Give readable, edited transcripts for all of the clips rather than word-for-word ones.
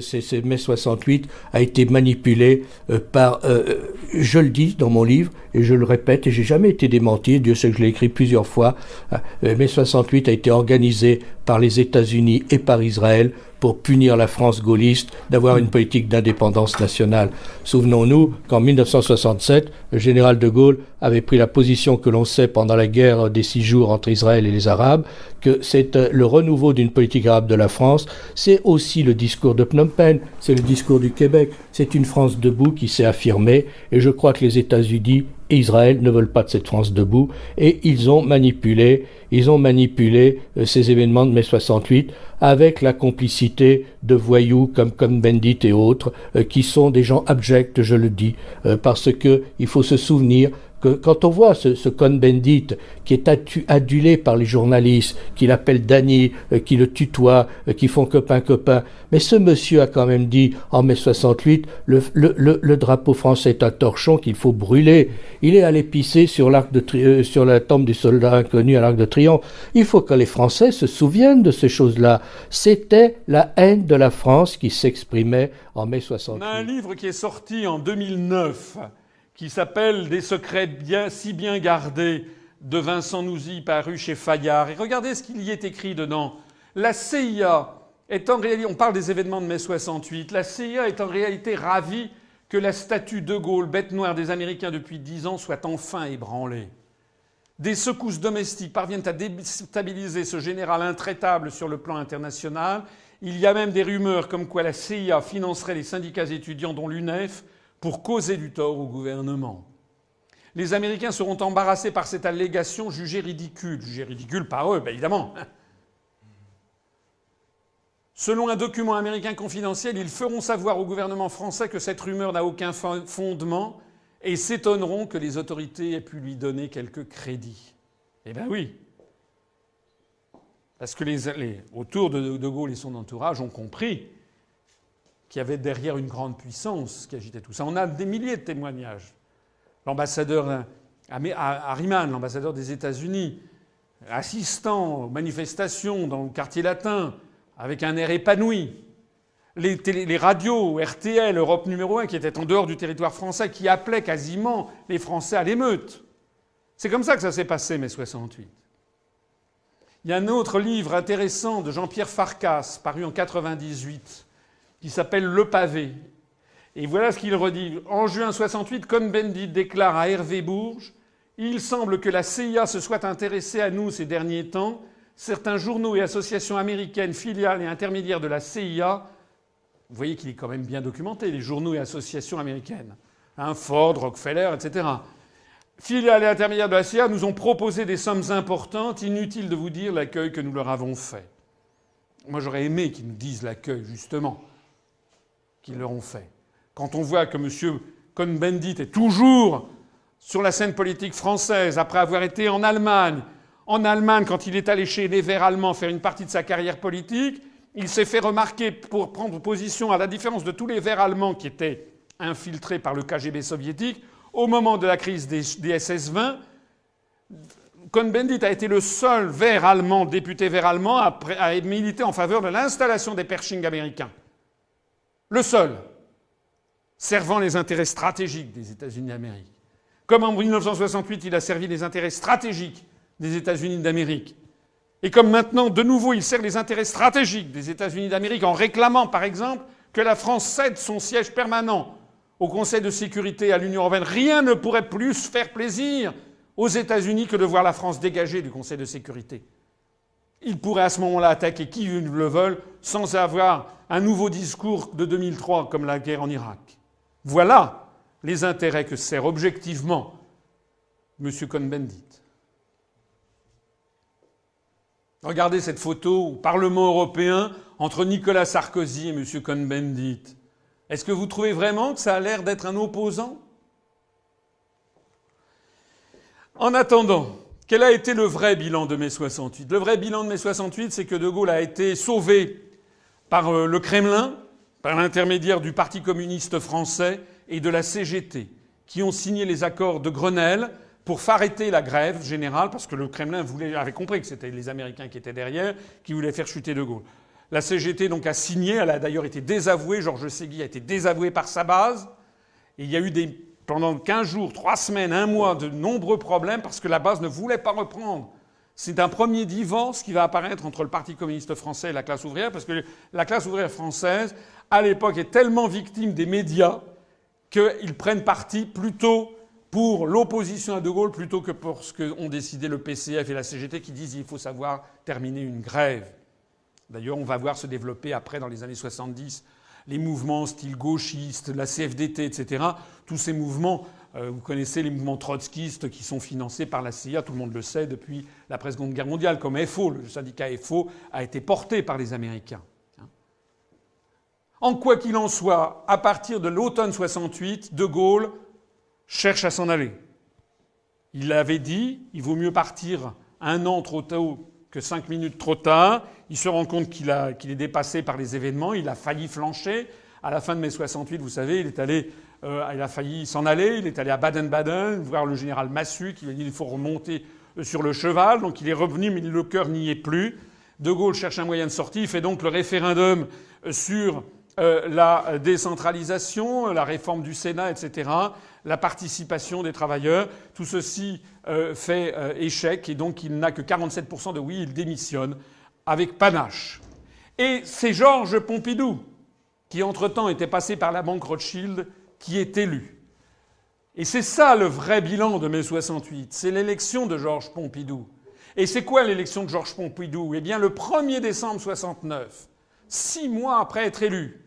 Ces mai 68 a été manipulé je le dis dans mon livre et je le répète et j'ai jamais été démenti, Dieu sait que je l'ai écrit plusieurs fois, mai 68 a été organisé par les États-Unis et par Israël pour punir la France gaulliste d'avoir une politique d'indépendance nationale. Souvenons-nous qu'en 1967, le général de Gaulle avait pris la position que l'on sait pendant la guerre des 6 jours entre Israël et les Arabes, que c'est le renouveau d'une politique arabe de la France, c'est aussi le discours de Phnom Penh, c'est le discours du Québec, c'est une France debout qui s'est affirmée, et je crois que les États-Unis et Israël ne veulent pas de cette France debout, et ils ont manipulé ces événements de mai 68 avec la complicité de voyous comme Cohn-Bendit et autres, qui sont des gens abjects, je le dis, parce que il faut se souvenir que quand on voit ce Cohn-Bendit qui est adulé par les journalistes, qui l'appellent Danny, qui le tutoient, qui font copain-copain, mais ce monsieur a quand même dit en mai 68, le drapeau français est un torchon qu'il faut brûler. Il est allé pisser sur sur la tombe du soldat inconnu à l'Arc de Triomphe. Il faut que les Français se souviennent de ces choses-là. C'était la haine de la France qui s'exprimait en mai 68. On a un livre qui est sorti en 2009 qui s'appelle « Des secrets si bien gardés » de Vincent Nouzy, paru chez Fayard. Et regardez ce qu'il y est écrit dedans. La CIA est en réalité... On parle des événements de mai 68. La CIA est en réalité ravie que la statue de Gaulle, bête noire des Américains depuis 10 ans, soit enfin ébranlée. Des secousses domestiques parviennent à déstabiliser ce général intraitable sur le plan international. Il y a même des rumeurs comme quoi la CIA financerait les syndicats étudiants, dont l'UNEF, pour causer du tort au gouvernement. Les Américains seront embarrassés par cette allégation jugée ridicule. Jugée ridicule par eux, bien évidemment. Selon un document américain confidentiel, ils feront savoir au gouvernement français que cette rumeur n'a aucun fondement et s'étonneront que les autorités aient pu lui donner quelque crédit. Eh bien oui. Parce que autour de Gaulle et son entourage ont compris qu'il y avait derrière une grande puissance qui agitait tout ça. On a des milliers de témoignages. L'ambassadeur Harriman, l'ambassadeur des États-Unis, assistant aux manifestations dans le quartier latin, avec un air épanoui. Les radios, RTL, Europe numéro 1, qui étaient en dehors du territoire français, qui appelaient quasiment les Français à l'émeute. C'est comme ça que ça s'est passé, mai 68. Il y a un autre livre intéressant de Jean-Pierre Farkas, paru en 98, qui s'appelle Le Pavé. Et voilà ce qu'il redit. En juin 68, Cohn-Bendit déclare à Hervé Bourges « Il semble que la CIA se soit intéressée à nous ces derniers temps. Certains journaux et associations américaines, filiales et intermédiaires de la CIA... » Vous voyez qu'il est quand même bien documenté, les journaux et associations américaines. Ford, Rockefeller, etc. Filiales et intermédiaires de la CIA nous ont proposé des sommes importantes. Inutile de vous dire l'accueil que nous leur avons fait. Moi, j'aurais aimé qu'ils nous disent l'accueil, justement, qu'ils leur ont fait. Quand on voit que M. Cohn-Bendit est toujours sur la scène politique française, après avoir été en Allemagne, quand il est allé chez les Verts allemands faire une partie de sa carrière politique, il s'est fait remarquer pour prendre position, à la différence de tous les Verts allemands qui étaient infiltrés par le KGB soviétique, au moment de la crise des SS-20, Cohn-Bendit a été le seul Vert allemand, député Vert allemand, à militer en faveur de l'installation des Pershing américains. Le seul, servant les intérêts stratégiques des États-Unis d'Amérique. Comme en 1968, il a servi les intérêts stratégiques des États-Unis d'Amérique. Et comme maintenant, de nouveau, il sert les intérêts stratégiques des États-Unis d'Amérique en réclamant, par exemple, que la France cède son siège permanent au Conseil de sécurité à l'Union européenne. Rien ne pourrait plus faire plaisir aux États-Unis que de voir la France dégagée du Conseil de sécurité. Ils pourraient à ce moment-là attaquer qui le veulent sans avoir un nouveau discours de 2003 comme la guerre en Irak. Voilà les intérêts que sert objectivement M. Cohn-Bendit. Regardez cette photo au Parlement européen entre Nicolas Sarkozy et M. Cohn-Bendit. Est-ce que vous trouvez vraiment que ça a l'air d'être un opposant ? En attendant, quel a été le vrai bilan de mai 68 ? Le vrai bilan de mai 68, c'est que De Gaulle a été sauvé par le Kremlin, par l'intermédiaire du Parti communiste français et de la CGT, qui ont signé les accords de Grenelle pour arrêter la grève générale, parce que le Kremlin avait compris que c'était les Américains qui étaient derrière, qui voulaient faire chuter De Gaulle. La CGT donc a signé, elle a d'ailleurs été désavouée, Georges Ségui a été désavoué par sa base. Et il y a eu pendant 15 jours, 3 semaines, 1 mois, de nombreux problèmes parce que la base ne voulait pas reprendre. C'est un premier divorce qui va apparaître entre le Parti communiste français et la classe ouvrière, parce que la classe ouvrière française, à l'époque, est tellement victime des médias qu'ils prennent parti plutôt pour l'opposition à De Gaulle plutôt que pour ce qu'ont décidé le PCF et la CGT qui disent qu'il faut savoir terminer une grève. D'ailleurs, on va voir se développer après, dans les années 70, les mouvements style gauchiste, la CFDT, etc. Tous ces mouvements, vous connaissez les mouvements trotskistes qui sont financés par la CIA, tout le monde le sait, depuis l'après-seconde guerre mondiale, comme FO. Le syndicat FO a été porté par les Américains. En quoi qu'il en soit, à partir de l'automne 68, De Gaulle cherche à s'en aller. Il avait dit, il vaut mieux partir 1 an trop tôt que 5 minutes trop tard. Il se rend compte qu'il est dépassé par les événements. Il a failli flancher. À la fin de mai 68, vous savez, il a failli s'en aller. Il est allé à Baden-Baden voir le général Massu qui lui a dit qu'il faut remonter sur le cheval. Donc il est revenu, mais le cœur n'y est plus. De Gaulle cherche un moyen de sortie. Il fait donc le référendum sur la décentralisation, la réforme du Sénat, etc., la participation des travailleurs. Tout ceci fait échec et donc il n'a que 47% de oui, il démissionne avec panache. Et c'est Georges Pompidou, qui entre-temps était passé par la banque Rothschild, qui est élu. Et c'est ça le vrai bilan de mai 68, c'est l'élection de Georges Pompidou. Et c'est quoi l'élection de Georges Pompidou ? Eh bien, le 1er décembre 69, 6 mois après être élu,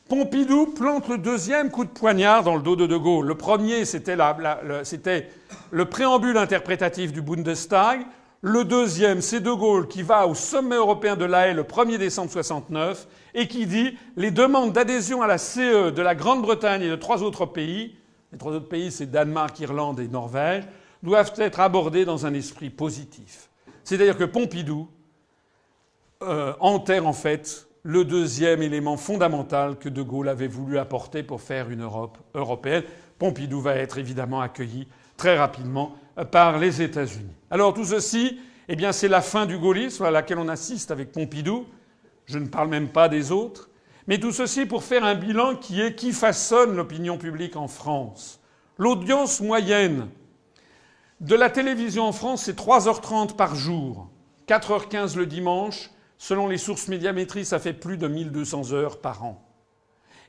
Pompidou plante le 2e coup de poignard dans le dos de De Gaulle. Le premier, c'était le préambule interprétatif du Bundestag. Le 2e, c'est De Gaulle qui va au sommet européen de La Haye le 1er décembre 69 et qui dit « Les demandes d'adhésion à la CE de la Grande-Bretagne et de 3 autres pays, les 3 autres pays, c'est Danemark, Irlande et Norvège, doivent être abordées dans un esprit positif. » C'est-à-dire que Pompidou enterre en fait le 2e élément fondamental que De Gaulle avait voulu apporter pour faire une Europe européenne. Pompidou va être évidemment accueilli très rapidement par les États-Unis. Alors tout ceci, eh bien, c'est la fin du gaullisme à laquelle on assiste avec Pompidou. Je ne parle même pas des autres. Mais tout ceci pour faire un bilan qui façonne l'opinion publique en France. L'audience moyenne de la télévision en France, c'est 3h30 par jour, 4h15 le dimanche. Selon les sources médiamétrie, ça fait plus de 1200 heures par an.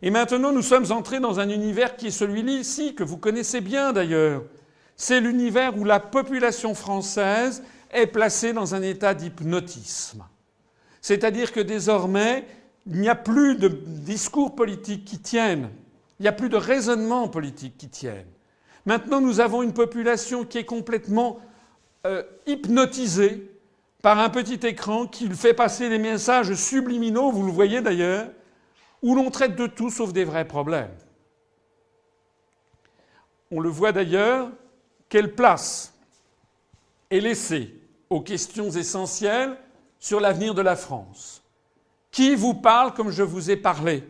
Et maintenant, nous sommes entrés dans un univers qui est celui-ci, que vous connaissez bien d'ailleurs. C'est l'univers où la population française est placée dans un état d'hypnotisme. C'est-à-dire que désormais, il n'y a plus de discours politiques qui tiennent. Il n'y a plus de raisonnement politique qui tiennent. Maintenant, nous avons une population qui est complètement hypnotisée par un petit écran qui fait passer des messages subliminaux, vous le voyez d'ailleurs, où l'on traite de tout sauf des vrais problèmes. On le voit d'ailleurs, quelle place est laissée aux questions essentielles sur l'avenir de la France. Qui vous parle comme je vous ai parlé ?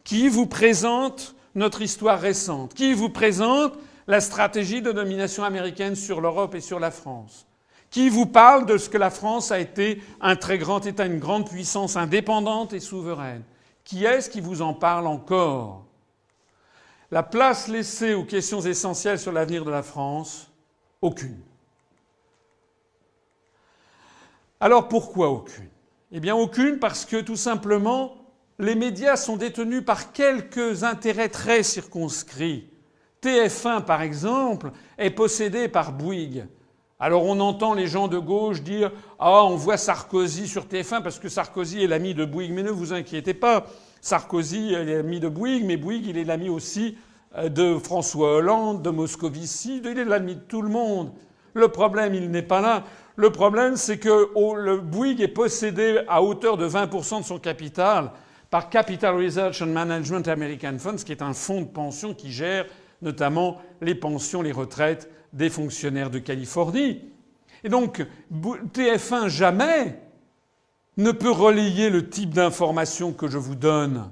Qui vous présente notre histoire récente ? Qui vous présente la stratégie de domination américaine sur l'Europe et sur la France ? Qui vous parle de ce que la France a été un très grand État, une grande puissance indépendante et souveraine ? Qui est-ce qui vous en parle encore ? La place laissée aux questions essentielles sur l'avenir de la France, aucune. Alors pourquoi aucune ? Eh bien aucune parce que tout simplement, les médias sont détenus par quelques intérêts très circonscrits. TF1, par exemple, est possédé par Bouygues. Alors on entend les gens de gauche dire « Ah, on voit Sarkozy sur TF1 parce que Sarkozy est l'ami de Bouygues. » Mais ne vous inquiétez pas, Sarkozy est l'ami de Bouygues, mais Bouygues, il est l'ami aussi de François Hollande, de Moscovici, il est l'ami de tout le monde. Le problème, il n'est pas là. Le problème, c'est que le Bouygues est possédé à hauteur de 20% de son capital par Capital Research and Management American Funds, qui est un fonds de pension qui gère notamment les pensions, les retraites des fonctionnaires de Californie. Et donc, TF1 jamais ne peut relayer le type d'information que je vous donne.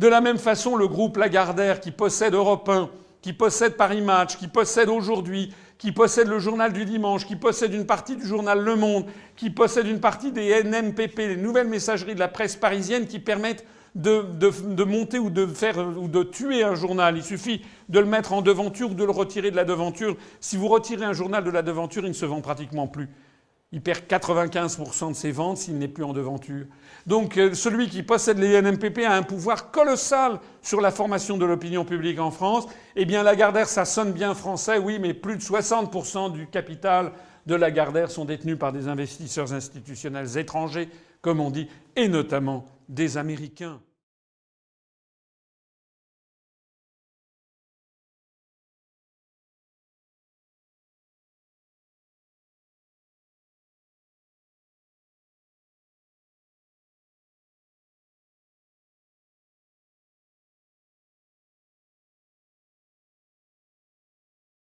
De la même façon, le groupe Lagardère qui possède Europe 1, qui possède Paris Match, qui possède aujourd'hui, qui possède le journal du dimanche, qui possède une partie du journal Le Monde, qui possède une partie des NMPP, les nouvelles messageries de la presse parisienne qui permettent de monter ou de tuer un journal. Il suffit de le mettre en devanture ou de le retirer de la devanture. Si vous retirez un journal de la devanture, il ne se vend pratiquement plus. Il perd 95% de ses ventes s'il n'est plus en devanture. Donc celui qui possède les NMPP a un pouvoir colossal sur la formation de l'opinion publique en France. Eh bien Lagardère, ça sonne bien français, oui, mais plus de 60% du capital de Lagardère sont détenus par des investisseurs institutionnels étrangers, comme on dit, et notamment des Américains.